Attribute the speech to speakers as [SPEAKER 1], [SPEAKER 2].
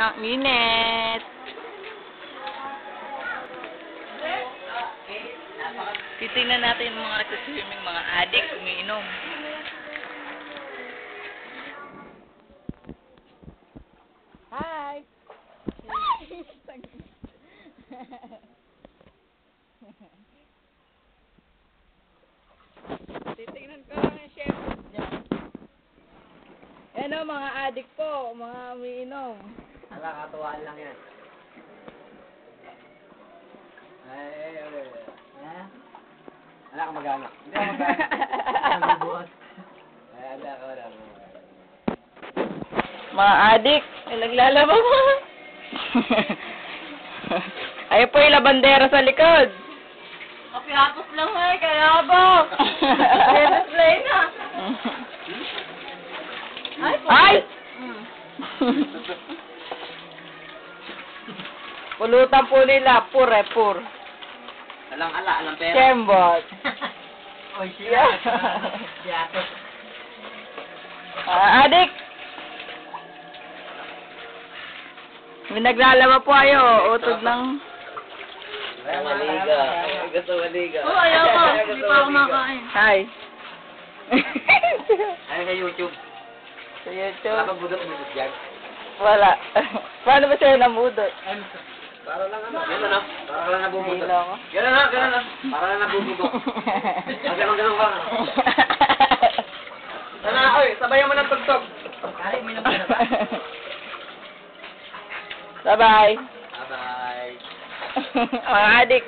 [SPEAKER 1] Ang init. Titingnan natin yung mga nagsiswimming, mga adik, umiinom. Hi! Titingnan ko lang yung chef niya. Yan o, mga adik po, mga umiinom.
[SPEAKER 2] Ala, katuwaan lang yan. Ay. Ha? Ala ka mag-ano? Hindi ako mag-ano. Bubuot. Ay, ala ka wala.
[SPEAKER 1] Mga adik, ay naglalaba mo. Ayun po yung labandera sa likod.
[SPEAKER 3] Kapihapos lang eh, kaya ba? Kaya display na.
[SPEAKER 1] Ay! Pulutan po nila, pur.
[SPEAKER 2] Alang ala, alang pera.
[SPEAKER 1] Kembot.
[SPEAKER 2] Oy, siya. Siya.
[SPEAKER 1] Adik! May naglalaba po kayo, utod ng...
[SPEAKER 2] Maliga. Gusto maliga.
[SPEAKER 3] Oh, ayaw ko. Hindi pa ako makain.
[SPEAKER 1] Hi.
[SPEAKER 2] Ay, sa YouTube.
[SPEAKER 1] Sa
[SPEAKER 2] Wala
[SPEAKER 1] YouTube.
[SPEAKER 2] kang budot-budot dyan.
[SPEAKER 1] Wala. Paano ba siya namudot?
[SPEAKER 2] Para lang ano. Gano'n na. Para lang nabubudot.
[SPEAKER 1] Hilo ko.
[SPEAKER 2] Gano'n na. Para lang nabubudot. Ganun ka. Sana, oy, sabayan mo ng tugtog. Kali, may naman ba?
[SPEAKER 1] Bye-bye.
[SPEAKER 2] Bye-bye.
[SPEAKER 1] Mga adik.